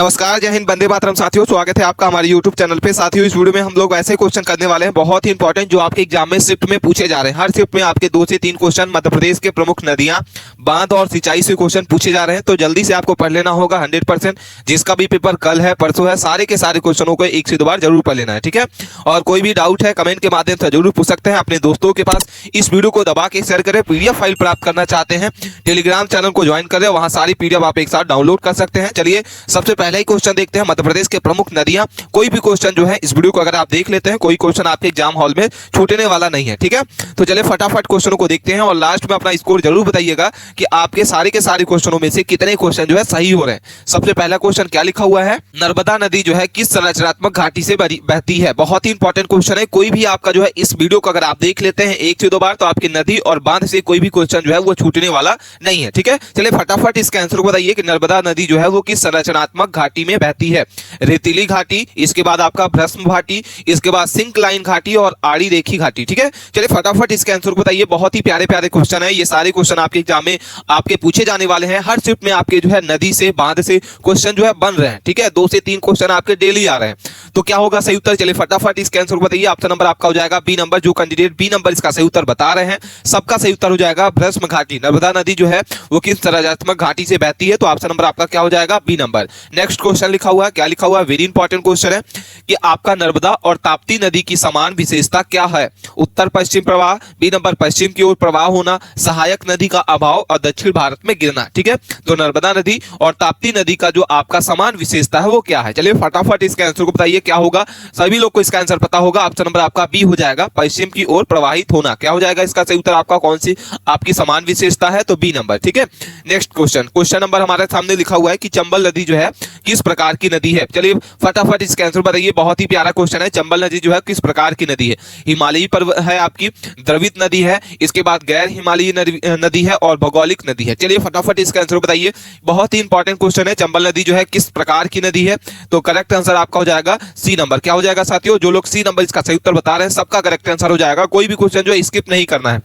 नमस्कार, जय हिंद, वंदे मातरम। साथियों, स्वागत है आपका हमारे YouTube चैनल पे। साथियों, इस वीडियो में हम लोग ऐसे क्वेश्चन करने वाले हैं बहुत ही इंपॉर्टेंट, जो आपके एग्जाम में शिफ्ट में पूछे जा रहे हैं। हर शिफ्ट में आपके 2 से 3 क्वेश्चन मध्य प्रदेश के प्रमुख नदियां, बांध और सिंचाई से क्वेश्चन पूछे जा रहे हैं। तो जल्दी से आपको पढ़ लेना होगा 100%। जिसका भी पेपर कल है, परसों है, सारे के सारे क्वेश्चनों को एक से दो बार जरूर पढ़ लेना है, ठीक है। और कोई भी डाउट है कमेंट के माध्यम से जरूर पूछ सकते हैं अपने दोस्तों के पास। इस वीडियो को दबा के शेयर करें। PDF फाइल प्राप्त करना चाहते हैं, टेलीग्राम चैनल को ज्वाइन करें, वहां सारी PDF आप एक साथ डाउनलोड कर सकते हैं। चलिए सबसे पहले ही क्वेश्चन देखते हैं, मध्य प्रदेश के प्रमुख नदियां। कोई भी क्वेश्चन जो है इस वीडियो को अगर आप देख लेते हैं, कोई क्वेश्चन आपके एग्जाम हॉल में छूटने वाला नहीं है, ठीक है। तो चलिए फटाफट क्वेश्चनों को देखते हैं और लास्ट में अपना स्कोर जरूर बताइएगा कि आपके सारे के सारे क्वेश्चनों में से कितने क्वेश्चन जो है सही हो रहे हैं। सबसे पहला क्वेश्चन क्या लिखा हुआ है, नर्मदा नदी जो है किस संरचनात्मक घाटी से बहती है। बहुत ही इंपॉर्टेंट क्वेश्चन है। कोई भी आपका जो है इस वीडियो को अगर आप देख लेते हैं एक से दो बार, तो आपकी नदी और बांध से कोई भी क्वेश्चन जो है वो छूटने वाला नहीं है, ठीक है। चलिए फटाफट इसके आंसर को बताइए कि नर्मदा नदी जो है वो किस संरचनात्मक घाटी में बहती है। रेतीली घाटी, इसके बाद आपका भ्रष्म घाटी, इसके बाद सिंक लाइन घाटी और आड़ी रेखी घाटी, ठीक है। चलिए फटाफट इसके आंसर को बताइए। बहुत ही प्यारे प्यारे क्वेश्चन है ये सारे। क्वेश्चन आपके एग्जाम में आपके पूछे जाने वाले हैं। हर शिफ्ट में आपके जो है नदी से, बांध से क्वेश्चन जो है बन रहे हैं, ठीक है। 2 से 3 क्वेश्चन आपके डेली आ रहे हैं। तो क्या होगा सही उत्तर, चलिए फटाफट इसके आंसर को बताइए। ऑप्शन नंबर आपका हो जाएगा बी नंबर। जो कैंडिडेट बी नंबर इसका सही उत्तर बता रहे हैं, सबका सही उत्तर हो जाएगा भ्रष्म घाटी। नर्मदा नदी जो है वो किस संरचनात्मक घाटी से बहती है, तो ऑप्शन नंबर आपका क्या हो जाएगा, बी नंबर। नेक्स्ट क्वेश्चन लिखा हुआ है, क्या लिखा हुआ है, वेरी इंपॉर्टेंट क्वेश्चन है कि आपका नर्मदा और ताप्ती नदी की समान विशेषता क्या है। उत्तर पश्चिम प्रवाह, बी नंबर पश्चिम की ओर प्रवाह होना, सहायक नदी का अभाव और दक्षिण भारत में गिरना, ठीक है। तो नर्मदा नदी और ताप्ती नदी का जो आपका समान विशेषता है वो क्या है। चलिए फटाफट इसके आंसर को बताइए क्या होगा। सभी लोग को इसका आंसर पता होगा। ऑप्शन नंबर आपका बी हो जाएगा, पश्चिम की ओर प्रवाहित होना। क्या हो जाएगा इसका सही उत्तर आपका, कौन सी आपकी समान विशेषता है, तो बी नंबर, ठीक है। नेक्स्ट क्वेश्चन नंबर हमारे सामने लिखा हुआ है कि चंबल नदी जो है किस प्रकार की नदी है। चलिए फटाफट इसका आंसर बताइए। बहुत ही प्यारा क्वेश्चन है। चंबल नदी जो है किस प्रकार की नदी है। हिमालयी पर्वत है आपकी, द्रवित नदी है, इसके बाद गैर हिमालयी नदी है और भौगोलिक नदी है। चलिए फटाफट इसका आंसर बताइए। बहुत ही इंपॉर्टेंट क्वेश्चन है। चंबल नदी जो है किस प्रकार की नदी है, तो करेक्ट आंसर आपका हो जाएगा सी नंबर। क्या हो जाएगा साथियों, जो लोग सी नंबर इसका सही उत्तर बता रहे हैं सबका करेक्ट आंसर हो जाएगा। कोई भी क्वेश्चन जो है स्किप नहीं करना है।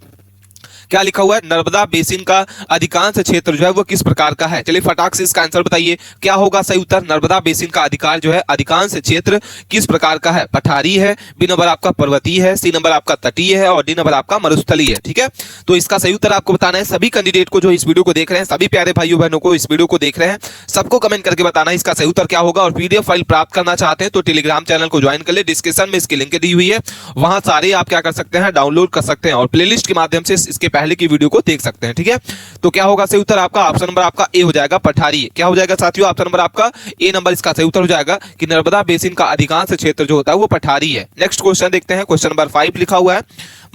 क्या लिखा हुआ है, नर्मदा बेसिन का अधिकांश क्षेत्र जो है वो किस प्रकार का है। चलिए फटाक से इसका आंसर बताइए क्या होगा सही उत्तर। नर्मदा बेसिन का अधिकार जो है अधिकांश क्षेत्र किस प्रकार का है। पठारी है, बी नंबर आपका पर्वतीय है, सी नंबर आपका तटीय है और डी नंबर आपका मरुस्थलीय है, ठीक है। तो इसका सही उत्तर आपको बताना है। सभी कैंडिडेट को जो इस वीडियो को देख रहे हैं, सभी प्यारे भाइयों बहनों को इस वीडियो को देख रहे हैं, सबको कमेंट करके बताना है इसका सही उत्तर क्या होगा। और PDF फाइल प्राप्त करना चाहते हैं तो टेलीग्राम चैनल को ज्वाइन कर ले। डिस्क्रिप्शन में इसकी लिंक दी हुई है, वहां सारे आप क्या कर सकते हैं, डाउनलोड कर सकते हैं और प्लेलिस्ट के माध्यम से इसके पहले की वीडियो को देख सकते हैं, ठीक है। तो क्या होगा सही उत्तर आपका, ऑप्शन नंबर आपका ए हो जाएगा, पठारी। क्या हो जाएगा साथियों, ऑप्शन नंबर आपका ए नंबर इसका सही उत्तर हो जाएगा कि नर्मदा बेसिन का अधिकांश क्षेत्र जो होता है वो पठारी है। नेक्स्ट क्वेश्चन देखते हैं। क्वेश्चन नंबर 5 लिखा हुआ है,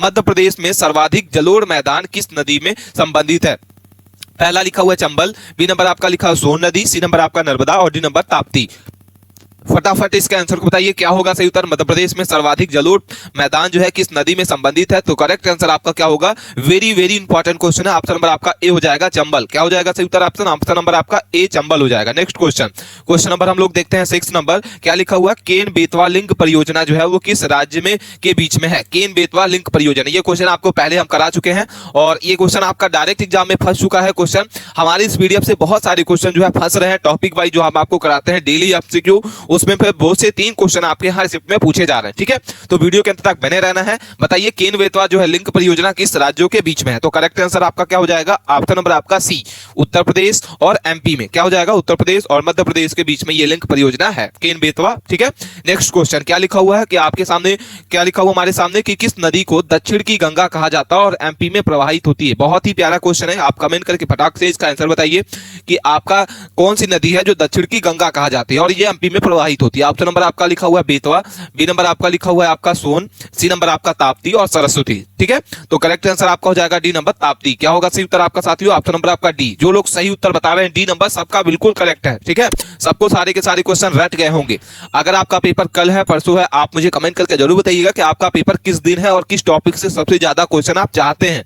मध्य प्रदेश में सर्वाधिक जलोढ़ मैदान किस नदी में संबंधित है। पहला लिखा हुआ है चंबल, बी नंबर आपका लिखा है सोन नदी, सी नंबर आपका नर्मदा और डी नंबर ताप्ती। फटाफट इसके आंसर को बताइए क्या होगा सही उत्तर। मध्य प्रदेश में सर्वाधिक जलोढ़ मैदान जो है किस नदी में संबंधित है, तो करेक्ट आंसर आपका क्या होगा, वेरी वेरी इंपॉर्टेंट क्वेश्चन है। ऑप्शन नंबर आपका ए हो जाएगा, चंबल। क्या हो जाएगा सही उत्तर, ऑप्शन नंबर आपका ए चंबल हो जाएगा। नेक्स्ट क्वेश्चन नंबर हम लोग देखते हैं 6 नंबर। क्या लिखा हुआ, केन बेतवा लिंक परियोजना जो है वो किस राज्य में के बीच में है। केन बेतवा लिंक परियोजना, ये क्वेश्चन आपको पहले हम करा चुके हैं और ये क्वेश्चन आपका डायरेक्ट एग्जाम में फंस चुका है। क्वेश्चन हमारे इस PDF से बहुत सारे क्वेश्चन जो है फंस रहे हैं, टॉपिक वाइज जो हम आपको कराते हैं डेली MCQ, उसमें फिर बहुत से 3 क्वेश्चन आपके हर शिफ्ट में पूछे जा रहे हैं, ठीक है। तो वीडियो के अंत तक बने रहना है। बताइए केन बेतवा जो है लिंक परियोजना किस राज्यों के बीच में है, तो करेक्ट आंसर आपका क्या हो जाएगा, ऑप्शन नंबर आपका सी, उत्तर प्रदेश और MP में। क्या हो जाएगा, उत्तर प्रदेश और मध्य प्रदेश के बीच में ये लिंक परियोजना है केन बेतवा, ठीक है। नेक्स्ट क्वेश्चन क्या लिखा हुआ है कि आपके सामने, क्या लिखा हुआ हमारे सामने कि किस नदी को दक्षिण की गंगा कहा जाता है और MP में प्रवाहित होती है। बहुत ही प्यारा क्वेश्चन है। आप कमेंट करके फटाक से इसका आंसर बताइए कि आपका कौन सी नदी है जो दक्षिण की गंगा कहा जाती है और ये MP में प्रवाहित होती है। ऑप्शन नंबर आपका लिखा हुआ है बेतवा, बी नंबर आपका लिखा हुआ है आपका सोन, सी नंबर आपका ताप्ती और सरस्वती, ठीक है। तो करेक्ट आंसर आपका हो जाएगा डी नंबर ताप्ती। क्या होगा सही उत्तर आपका साथियों, ऑप्शन नंबर आपका डी। जो लोग सही उत्तर बता रहे हैं डी नंबर, सबका बिल्कुल करेक्ट है, ठीक है। सबको सारे के सारे क्वेश्चन रट गए होंगे। अगर आपका पेपर कल है, परसों है, आप मुझे कमेंट करके जरूर बताइएगा कि आपका पेपर किस दिन है और किस टॉपिक से सबसे ज्यादा क्वेश्चन आप चाहते हैं,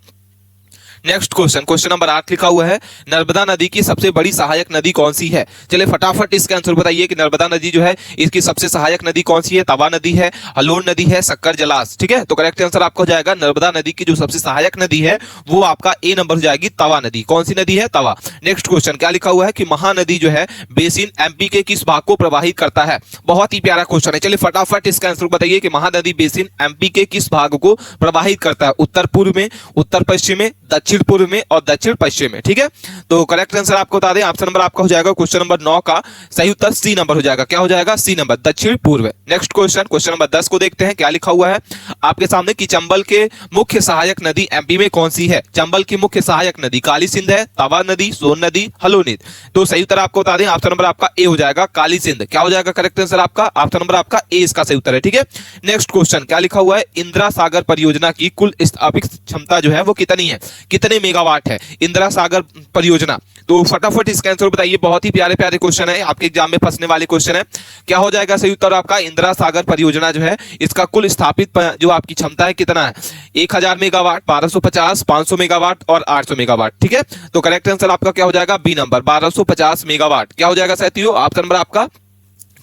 नेक्स्ट क्वेश्चन नंबर 8 लिखा हुआ है, नर्मदा नदी की सबसे बड़ी सहायक नदी कौन सी है? चलिए फटाफट इसका आंसर बताइए कि नर्मदा नदी जो है इसकी सबसे सहायक नदी कौन सी है? तवा नदी है, हलोन नदी है, शक्कर जलाश। ठीक है, तो करेक्ट आंसर आपका हो जाएगा नर्मदा नदी की जो सबसे सहायक नदी है वो आपका ए नंबर हो जाएगी, तवा नदी। कौन सी नदी है? तवा। नेक्स्ट क्वेश्चन क्या लिखा हुआ है कि महानदी जो है बेसिन एमपी के किस भाग को प्रवाहित करता है? बहुत ही प्यारा क्वेश्चन है। चलिए फटाफट इसका आंसर बताइए कि महानदी बेसिन एमपी के किस भाग को प्रवाहित करता है? उत्तर पूर्व में, उत्तर पश्चिम में, दक्षिण पूर्व में और दक्षिण पश्चिम में। ठीक है, तो करेक्ट आंसर आपको बता दें, ऑप्शन नंबर आपका हो जाएगा क्वेश्चन नंबर 9 का सही उत्तर सी नंबर हो जाएगा। क्या हो जाएगा? सी नंबर, दक्षिण पूर्व। नेक्स्ट क्वेश्चन नंबर 10 को देखते हैं क्या लिखा हुआ है आपके सामने कि चंबल के मुख्य सहायक नदी एमपी में कौन सी है? चंबल की मुख्य सहायक नदी काली सिंध है, तवा नदी, सोन नदी, हलोनित। तो सही उत्तर आपको बता दें, ऑप्शन नंबर आपका ए हो जाएगा, काली सिंध। क्या हो जाएगा करेक्ट आंसर आपका? ऑप्शन नंबर आपका ए इसका सही उत्तर है। ठीक है, नेक्स्ट क्वेश्चन क्या लिखा हुआ है, इंदिरा सागर परियोजना की कुल स्थापित क्षमता जो है वो कितनी है? कितने मेगावाट है इंदिरा सागर परियोजना? तो फटाफट इसका आंसर बताइए। बहुत ही प्यारे प्यारे क्वेश्चन है, आपके एग्जाम में फंसने वाले क्वेश्चन है। क्या हो जाएगा सही उत्तर आपका? इंदिरा सागर परियोजना जो है इसका कुल स्थापित जो आपकी क्षमता है कितना है? 1000 मेगावाट, 1250, 500 मेगावाट और 800 मेगावाट। ठीक है, तो करेक्ट आंसर आपका क्या हो जाएगा? B number, 1250 megawatt. क्या हो जाएगा साथियों? ऑप्शन नंबर आपका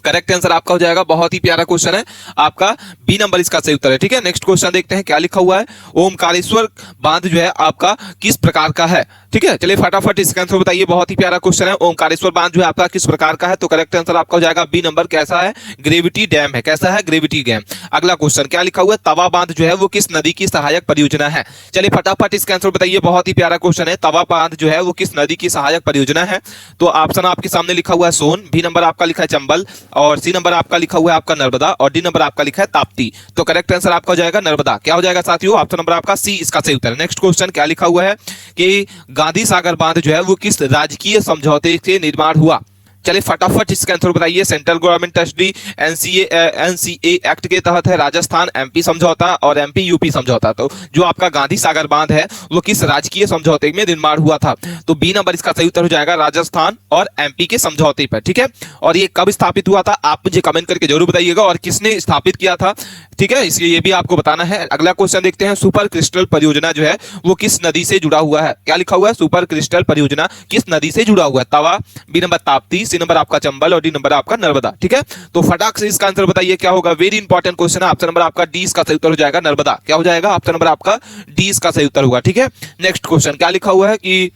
करेक्ट आंसर आपका हो जाएगा। बहुत ही प्यारा क्वेश्चन है आपका, बी नंबर इसका सही उत्तर है। ठीक है, नेक्स्ट क्वेश्चन देखते हैं क्या लिखा हुआ है, ओमकारेश्वर बांध जो है आपका किस प्रकार का है? ठीक है, चलिए फटाफट इसका आंसर बताइए। बहुत ही प्यारा क्वेश्चन है, ओमकारेश्वर बांध जो है आपका किस प्रकार का है? तो करेक्ट आंसर आपका हो जाएगा बी नंबर, कैसा है? ग्रेविटी डैम है। कैसा है? Gravity dam. अगला क्वेश्चन क्या लिखा हुआ है, तवा बांध जो है वो किस नदी की सहायक परियोजना है? चलिए फटाफट इसका आंसर बताइए। बहुत ही प्यारा क्वेश्चन है, तवा बांध जो है वो किस नदी की सहायक परियोजना है? तो ऑप्शन आपके सामने लिखा हुआ है सोन, बी नंबर आपका लिखा है चंबल और सी नंबर आपका लिखा हुआ है आपका नर्मदा और डी नंबर आपका लिखा है ताप्ती। तो करेक्ट आंसर आपका हो जाएगा नर्मदा। क्या हो जाएगा साथियों? ऑप्शन नंबर आपका सी इसका सही उत्तर है। नेक्स्ट क्वेश्चन क्या लिखा हुआ है कि गांधी सागर बांध जो है वो किस राजकीय समझौते से निर्माण हुआ? चलिए फटाफट इसका आंसर बताइए। Central government trustee NCA act के तहत है, राजस्थान एमपी समझौता और एमपी यूपी समझौता। तो जो आपका गांधी सागर बांध है वो किस राजकीय समझौते में निर्माण हुआ था? तो बी नंबर इसका सही उत्तर हो जाएगा, राजस्थान और एमपी के समझौते पर। ठीक है, और ये कब स्थापित हुआ था आप मुझे कमेंट करके जरूर बताइएगा और किसने स्थापित किया था। ठीक है, इसलिए ये भी आपको बताना है। अगला क्वेश्चन देखते हैं, सुपर क्रिस्टल परियोजना जो है वो किस नदी से जुड़ा हुआ है? क्या लिखा हुआ है? सुपर क्रिस्टल परियोजना किस नदी से जुड़ा हुआ है? Tawa, B number Tapti, C number आपका चंबल और डी नंबर आपका नर्मदा। ठीक है, तो फटाक से इसका आंसर बताइए क्या होगा। वेरी इंपॉर्टेंट क्वेश्चन है, ऑप्शन नंबर आपका डी इसका सही उत्तर हो जाएगा, नर्मदा। क्या हो जाएगा? ऑप्शन नंबर आपका डी इसका सही उत्तर होगा। ठीक है, नेक्स्ट क्वेश्चन क्या लिखा हुआ है कि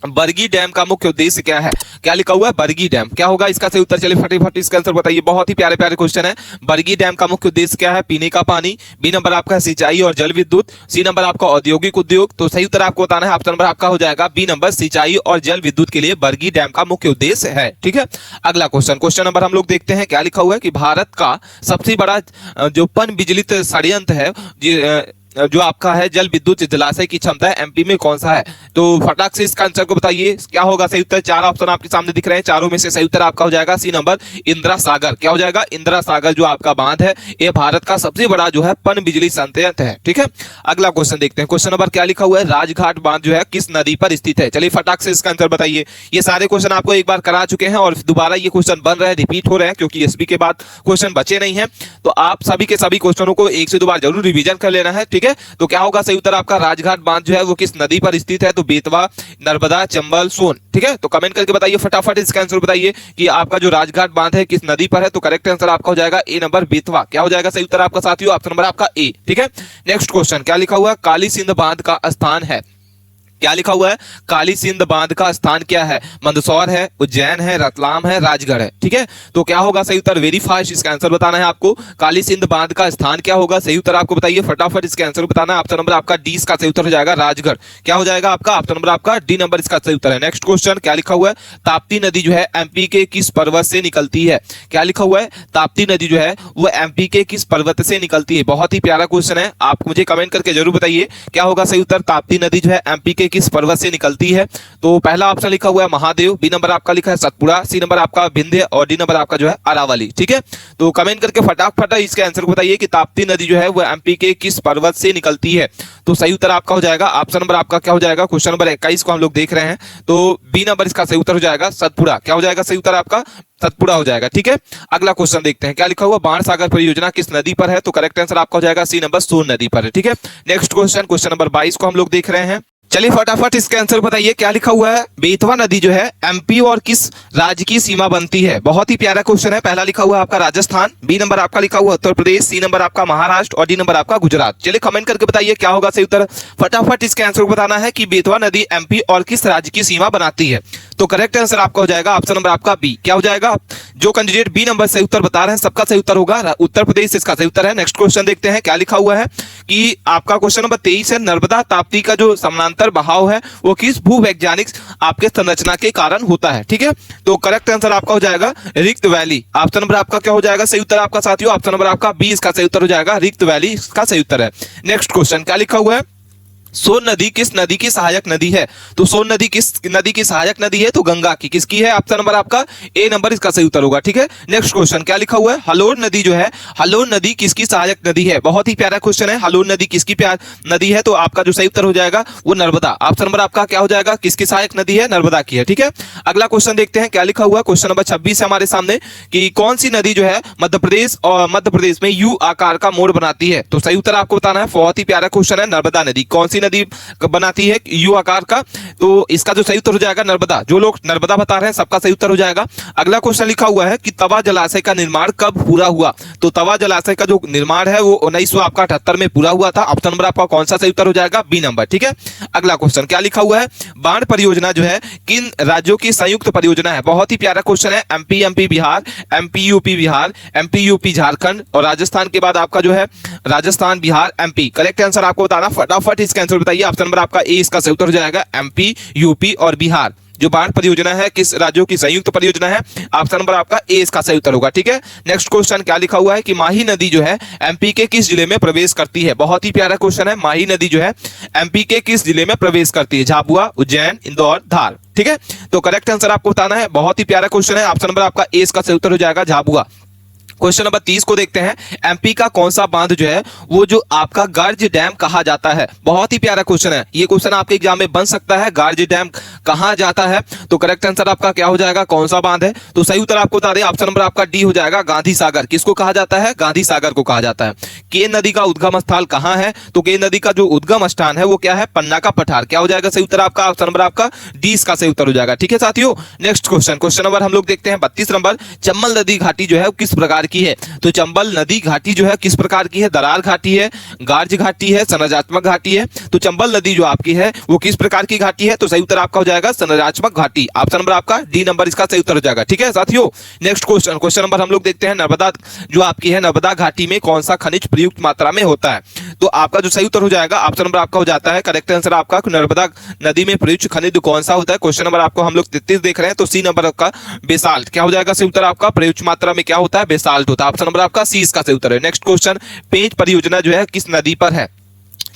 बरगी डैम का मुख्य उद्देश्य क्या है? क्या लिखा हुआ है? बरगी डैम। क्या होगा इसका सही उत्तर? चलिए फटाफट इसका आंसर बताइए। बहुत ही प्यारे प्यारे क्वेश्चन है। बरगी डैम का मुख्य उद्देश्य क्या है? पीने का पानी, बी नंबर आपका सिंचाई और जल विद्युत, सी नंबर आपका औद्योगिक उद्योग। तो सही उत्तर आपको बताना है, ऑप्शन नंबर आपका हो जाएगा बी नंबर, सिंचाई और जल विद्युत के लिए बरगी डैम का मुख्य उद्देश्य है। ठीक है, अगला क्वेश्चन नंबर हम लोग देखते हैं क्या लिखा हुआ है कि भारत का सबसे बड़ा जो पन विचलित षड्यंत्र है जो आपका है जल विद्युत जलाशय की क्षमता है एमपी में कौन सा है? तो फटाक से इसका आंसर को बताइए क्या होगा सही उत्तर। चार ऑप्शन आपके सामने दिख रहे हैं, चारों में से सही उत्तर आपका हो जाएगा सी नंबर, इंदिरा सागर। क्या हो जाएगा? इंदिरा सागर जो आपका बांध है ये भारत का सबसे बड़ा जो है पन बिजली संयंत्र है। ठीक है, अगला क्वेश्चन देखते हैं। क्वेश्चन नंबर क्या लिखा हुआ है, राजघाट बांध जो है किस नदी पर स्थित है? चलिए फटाक से इसका आंसर बताइए। ये सारे क्वेश्चन आपको एक बार करा चुके हैं और दोबारा ये क्वेश्चन बन रहे हैं, रिपीट हो रहे हैं क्योंकि एसबी के बाद क्वेश्चन बचे नहीं है। तो आप सभी के सभी क्वेश्चनों को एक से दो बार जरूर रिवीजन कर लेना है। ठीक है, तो क्या होगा सही उत्तर आपका, राजघाट बांध जो है वो किस नदी पर स्थित है? तो बेतवा, नर्मदा, चंबल, सोन। ठीक है, तो कमेंट करके बताइए फटाफट इसका आंसर बताइए कि आपका जो राजघाट बांध है किस नदी पर है? तो करेक्ट आंसर आपका हो जाएगा ए नंबर, बेतवा। क्या हो जाएगा सही उत्तर आपका साथियों? ऑप्शन नंबर आपका ए। ठीक है, नेक्स्ट क्वेश्चन क्या लिखा हुआ है, काली सिंध बांध का स्थान है? क्या लिखा हुआ है? काली सिंध बांध का स्थान क्या है? मंदसौर है, उज्जैन है, रतलाम है, राजगढ़ है। ठीक है, तो क्या होगा सही उत्तर? वेरी फास्ट इसका आंसर बताना है आपको। काली सिंध बांध का स्थान क्या होगा? सही उत्तर आपको बताइए फटाफट इसका आंसर बताना है। ऑप्शन नंबर आपका डी इसका सही उत्तर हो जाएगा, राजगढ़। क्या हो जाएगा आपका? ऑप्शन नंबर आपका डी नंबर इसका सही उत्तर है। नेक्स्ट क्वेश्चन क्या लिखा हुआ है, ताप्ती नदी जो है एमपी के किस पर्वत से निकलती है? क्या लिखा हुआ है? ताप्ती नदी जो है वो एमपी के किस पर्वत से निकलती है? बहुत ही प्यारा क्वेश्चन है, आप मुझे कमेंट करके जरूर बताइए क्या होगा सही उत्तर। ताप्ती नदी जो है एमपी के किस पर्वत से निकलती है? तो पहला ऑप्शन लिखा हुआ है महादेव, बी नंबर आपका लिखा है सतपुड़ा, सी नंबर आपका विंध्य और डी नंबर आपका जो है अरावली। ठीक है, तो कमेंट करके फटाफट इसके आंसर को बताइए कि ताप्ती नदी जो है वो एमपी के किस पर्वत से निकलती है? तो सही उत्तर आपका हो जाएगा ऑप्शन नंबर आपका क्या हो जाएगा, क्वेश्चन नंबर 21 को हम लोग देख रहे हैं, तो बी नंबर इसका सही उत्तर हो जाएगा सतपुड़ा। क्या हो जाएगा सही उत्तर आपका? सतपुड़ा हो जाएगा। ठीक है, अगला क्वेश्चन देखते हैं क्या लिखा हुआ, बाण सागर परियोजना किस नदी पर है? तो करेक्ट आंसर आपका हो जाएगा सी नंबर, सोन नदी पर है। ठीक है, नेक्स्ट क्वेश्चन नंबर 22 को हम लोग देख रहे हैं। चलिए फटाफट इसका आंसर बताइए, क्या लिखा हुआ है। बेतवा नदी जो है एमपी और किस राज्य की सीमा बनती है। बहुत ही प्यारा क्वेश्चन है। पहला लिखा हुआ है आपका राजस्थान, बी नंबर आपका लिखा हुआ उत्तर प्रदेश, सी नंबर आपका महाराष्ट्र और डी नंबर आपका गुजरात। चलिए कमेंट करके बताइए क्या होगा सही उत्तर। फटाफट इसके आंसर को बताना है कि बेतवा नदी एमपी और किस राज्य की सीमा बनाती है। तो करेक्ट आंसर आपका हो जाएगा ऑप्शन नंबर आपका बी। क्या हो जाएगा, जो कैंडिडेट बी नंबर सही उत्तर बता रहे हैं सबका सही उत्तर होगा उत्तर प्रदेश, इसका सही उत्तर है। नेक्स्ट क्वेश्चन देखते हैं क्या लिखा हुआ है कि आपका क्वेश्चन नंबर 23 है, नर्मदा ताप्ती का जो समानांतर बहाव है वो किस भूवैज्ञानिक आपके संरचना के कारण होता है। ठीक है, तो करेक्ट आंसर आपका हो जाएगा रिक्त वैली। ऑप्शन नंबर आपका क्या हो जाएगा सही उत्तर आपका साथियों, ऑप्शन नंबर आपका बी इसका सही उत्तर हो जाएगा, रिक्त वैली इसका सही उत्तर है। नेक्स्ट क्वेश्चन क्या लिखा हुआ है, सोन नदी किस नदी की सहायक नदी है। तो सोन नदी किस नदी की सहायक नदी है, तो गंगा की। किसकी है, ऑप्शन नंबर आपका ए नंबर इसका सही उत्तर होगा। ठीक है, नेक्स्ट क्वेश्चन क्या लिखा हुआ है, हलोर नदी जो है, हलोर नदी किसकी सहायक नदी है। बहुत ही प्यारा क्वेश्चन है, हलोर नदी किसकी नदी है, तो आपका जो सही उत्तर हो जाएगा वो नर्मदा। ऑप्शन नंबर आपका क्या हो जाएगा, किसकी सहायक नदी है, नर्मदा की है। ठीक है, अगला क्वेश्चन देखते हैं क्या लिखा हुआ। क्वेश्चन नंबर 26 है हमारे सामने कि कौन सी नदी जो है मध्य प्रदेश और मध्य प्रदेश में यू आकार का मोड़ बनाती है। तो सही उत्तर आपको बताना है। बहुत ही प्यारा क्वेश्चन है, नर्मदा नदी कौन सी नदी बनाती है यू आकार का, तो इसका जो सही उत्तर हो जाएगा नर्मदा। जो लोग नर्मदा बता रहे हैं सबका सही उत्तर हो जाएगा। अगला क्वेश्चन लिखा हुआ है कि तवा जलाशय का निर्माण कब पूरा हुआ। तो तवा जलाशय का जो निर्माण है वो 1978 में पूरा हुआ था। ऑप्शन नंबर आपका कौन सा सही उत्तर हो जाएगा, बी नंबर। ठीक है, अगला क्वेश्चन क्या लिखा हुआ है, बाढ़ परियोजना जो है किन राज्यों की संयुक्त परियोजना है। बहुत ही प्यारा क्वेश्चन है, MP Bihar, MP UP Bihar, MP UP Jharkhand और राजस्थान के बाद आपका जो है Rajasthan Bihar MP. Correct answer आपको बताना, फटाफट इसका आंसर बताइए। ऑप्शन नंबर आपका ए इसका सही उत्तर हो जाएगा, एमपी यूपी और बिहार जो बाढ़ परियोजना है किस राज्यों की संयुक्त परियोजना है। ऑप्शन नंबर आपका ए इसका सही उत्तर होगा। ठीक है, नेक्स्ट क्वेश्चन क्या लिखा हुआ है कि माही नदी जो है एमपी के किस जिले में प्रवेश करती है। बहुत ही प्यारा क्वेश्चन है, माही नदी जो है एमपी के किस जिले में प्रवेश करती है, झाबुआ, उज्जैन, इंदौर, धार। ठीक है, तो करेक्ट आंसर आपको बताना है। बहुत ही प्यारा क्वेश्चन है, ऑप्शन नंबर आपका ए इसका सही उत्तर हो जाएगा, झाबुआ। क्वेश्चन नंबर 30 को देखते हैं, एमपी का कौन सा बांध जो है वो जो आपका गार्ज डैम कहा जाता है। बहुत ही प्यारा क्वेश्चन है, ये क्वेश्चन आपके एग्जाम में बन सकता है, गार्ज डैम कहा जाता है। तो करेक्ट आंसर आपका क्या हो जाएगा, कौन सा बांध है। तो सही उत्तर आपको बता दें, ऑप्शन नंबर आपका डी हो जाएगा, गांधी सागर। किसको कहा जाता है, गांधी सागर को कहा जाता है। केन नदी का उद्गम स्थल कहां है, तो केन नदी का जो उद्गम स्थान है वो क्या है, पन्ना का पठार। क्या हो जाएगा सही उत्तर आपका, ऑप्शन नंबर आपका डी इसका सही उत्तर हो जाएगा। ठीक है साथियों, नेक्स्ट क्वेश्चन, क्वेश्चन नंबर हम लोग देखते हैं 32 नंबर, चंबल नदी घाटी जो है किस प्रकार की है। तो चंबल नदी घाटी जो है किस प्रकार की है, दरार घाटी है, गार्ज घाटी है, संरचनात्मक घाटी है। तो चंबल नदी जो आपकी है वो किस प्रकार की घाटी है, तो सही उत्तर आपका हो जाएगा संरचनात्मक घाटी। ऑप्शन नंबर आपका डी नंबर इसका सही उत्तर हो जाएगा। ठीक है साथियों, नेक्स्ट क्वेश्चन, क्वेश्चन नंबर हम लोग देखते हैं, नर्मदा जो आपकी है नर्मदा घाटी में कौन सा खनिज प्रयुक्त मात्रा में होता है। तो आपका जो सही उत्तर हो जाएगा ऑप्शन नंबर आपका हो जाता है, करेक्ट आंसर आपका नर्मदा नदी में प्रयुक्त खनिज कौन सा होता है। क्वेश्चन नंबर आपको हम लोग 33 देख रहे हैं, तो सी नंबर आपका बेसाल्ट। क्या हो जाएगा सही उत्तर आपका, प्रयुक्त मात्रा में क्या होता है, बेसाल्ट होता है। ऑप्शन नंबर आपका सी इसका सही उत्तर है। नेक्स्ट क्वेश्चन, पेंच परियोजना जो है किस नदी पर है।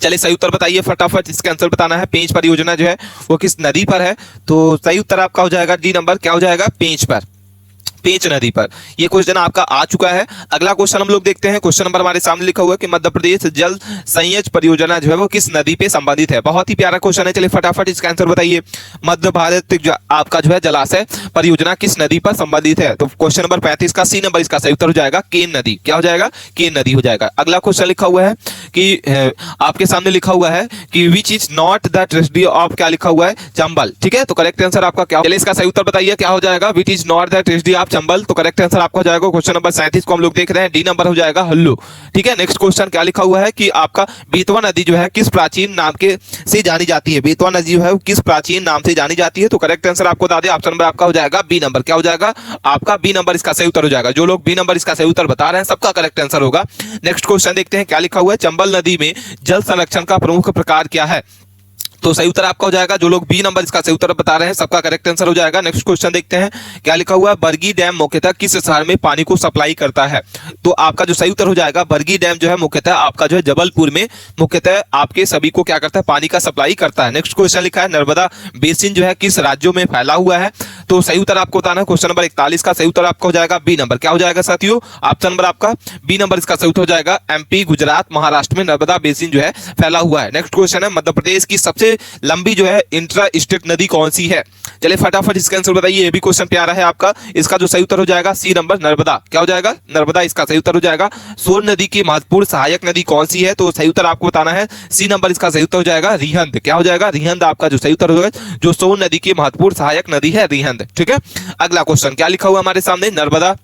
चलिए सही उत्तर बताइए फटाफट, इसका आंसर बताना है। पेंच परियोजना जो है वो किस नदी पर है, तो सही उत्तर आपका हो जाएगा डी नंबर। क्या हो जाएगा, पेंच पर, पेंच नदी पर। ये क्वेश्चन आपका आ चुका है। अगला क्वेश्चन हम लोग देखते हैं, क्वेश्चन नंबर हमारे सामने लिखा हुआ है कि मध्य प्रदेश जल संचय परियोजना जो है वो किस नदी पे संबंधित है। बहुत ही प्यारा क्वेश्चन है, चलिए फटाफट इसका आंसर बताइए। मध्य भारत आपका जो है जलाशय परियोजना किस नदी पर संबंधित है। तो क्वेश्चन नंबर 35 का सी नंबर इसका सही उत्तर हो जाएगा, केन नदी। क्या हो जाएगा, केन नदी हो जाएगा। अगला क्वेश्चन लिखा हुआ है कि आपके सामने लिखा हुआ है कि which is not the tragedy of, क्या लिखा हुआ है, चंबल। ठीक है, तो करेक्ट आंसर आपका क्या, चलिए इसका सही उत्तर बताइए क्या हो जाएगा, which is not the tragedy of Chambal. तो करेक्ट आंसर आपका हो जाएगा क्वेश्चन नंबर 37 को हम लोग देख रहे हैं, डी नंबर हो जाएगा, हल्लू। ठीक है, नेक्स्ट क्वेश्चन क्या लिखा हुआ है कि आपका बेतवा नदी जो है किस प्राचीन नाम के से जानी जाती है। बेतवा नदी जो है किस प्राचीन नाम से जानी जाती है। तो करेक्ट आंसर आपको बता दें, ऑप्शन नंबर आपका हो जाएगा बी नंबर। क्या हो जाएगा आपका, बी नंबर इसका सही उत्तर हो जाएगा। जो लोग बी नंबर इसका सही उत्तर बता रहे हैं सबका करेक्ट आंसर होगा। नेक्स्ट क्वेश्चन देखते हैं क्या लिखा हुआ है, चंबल नदी में जल संरक्षण का प्रमुख प्रकार क्या है। तो सही उत्तर आपका हो जाएगा, जो लोग बी नंबर इसका सही उत्तर बता रहे हैं सबका करेक्ट आंसर हो जाएगा। नेक्स्ट क्वेश्चन देखते हैं क्या लिखा हुआ है, बरगी डैम मुख्यतः किस शहर में पानी को सप्लाई करता है। तो आपका जो सही उत्तर हो जाएगा, बरगी डैम जो है मुख्यतः आपका जो है जबलपुर में मुख्यतः आपके सभी को क्या करता है, पानी का सप्लाई करता है। नेक्स्ट क्वेश्चन लिखा है, नर्मदा बेसिन जो है किस राज्यों में फैला हुआ है। तो सही उत्तर आपको बताना है। क्वेश्चन नंबर 41 का सही उत्तर आपका हो जाएगा बी नंबर। क्या हो जाएगा साथियों? ऑप्शन नंबर आपका बी नंबर इसका सही उत्तर हो जाएगा। एमपी, गुजरात, महाराष्ट्र में नर्मदा बेसिन जो है फैला हुआ है। नेक्स्ट क्वेश्चन है, मध्य प्रदेश की सबसे लंबी जो है इंट्रा स्टेट नदी कौन सी है? चलिए फटाफट इसका आंसर बताइए। ये भी क्वेश्चन प्यारा है आपका। इसका जो सही उत्तर हो जाएगा सी नंबर नर्मदा। क्या हो जाएगा? नर्मदा इसका सही उत्तर हो जाएगा। सोन नदी की महत्वपूर्ण सहायक नदी कौन सी है? तो सही उत्तर आपको बताना है। सी नंबर इसका सही उत्तर हो जाएगा रिहंद। क्या हो जाएगा? रिहंद आपका जो सही उत्तर हो जाएगा। जो सोन नदी की महत्वपूर्ण सहायक नदी है रिहंद। ठीक है, अगला क्वेश्चन क्या लिखा हुआ हमारे सामने? नर्मदा।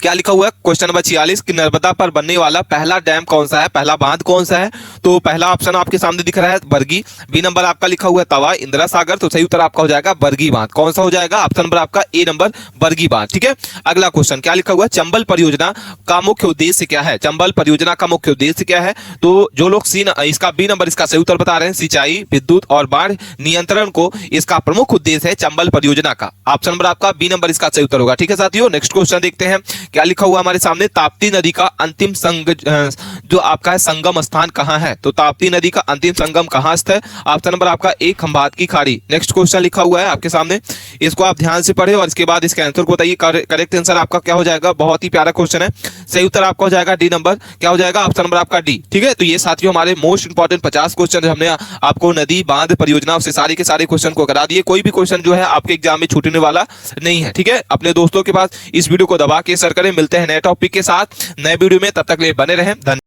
क्या लिखा हुआ है? क्वेश्चन नंबर 46 कि नर्मदा पर बनने वाला पहला डैम कौन सा है, पहला बांध कौन सा है? तो पहला ऑप्शन आपके सामने दिख रहा है बरगी। बी नंबर आपका लिखा हुआ है तवा, इंदिरा सागर। तो सही उत्तर आपका हो जाएगा बरगी बांध। कौन सा हो जाएगा? ऑप्शन नंबर आपका ए नंबर बरगी बांध। ठीक है, अगला क्वेश्चन क्या लिखा हुआ है? चंबल परियोजना का मुख्य उद्देश्य क्या है? चंबल परियोजना का मुख्य उद्देश्य क्या है? तो जो लोग इसका बी नंबर इसका सही उत्तर बता रहे हैं, सिंचाई, विद्युत और बाढ़ नियंत्रण को इसका प्रमुख उद्देश्य है चंबल परियोजना का। ऑप्शन नंबर आपका बी नंबर इसका सही उत्तर होगा। ठीक है साथियों, नेक्स्ट क्वेश्चन देखते हैं क्या लिखा हुआ हमारे सामने। ताप्ती नदी का अंतिम जो आपका है संगम स्थान कहां है? तो ताप्ती नदी का अंतिम संगम कहां स्थित है? ऑप्शन नंबर आपका ए खंभात की खाड़ी। नेक्स्ट क्वेश्चन लिखा हुआ है आपके सामने, इसको आप ध्यान से पढ़े और इसके बाद इसके आंसर को बताइए। करेक्ट आंसर आपका क्या हो जाएगा? बहुत ही प्यारा क्वेश्चन है। सही उत्तर आपका हो जाएगा डी नंबर। क्या हो जाएगा? ऑप्शन नंबर आपका डी। ठीक है, तो ये साथियों हमारे मोस्ट इंपॉर्टेंट 50 क्वेश्चन हमने आपको नदी बांध परियोजना से सारे के सारे क्वेश्चन को करा दिए। कोई भी क्वेश्चन जो है आपके एग्जाम में छूटने वाला नहीं है। ठीक है, अपने दोस्तों के पास इस वीडियो को दबा के शेयर करें। मिलते हैं नए टॉपिक के साथ नए वीडियो में, तब तक के लिए बने रहें। धन्यवाद।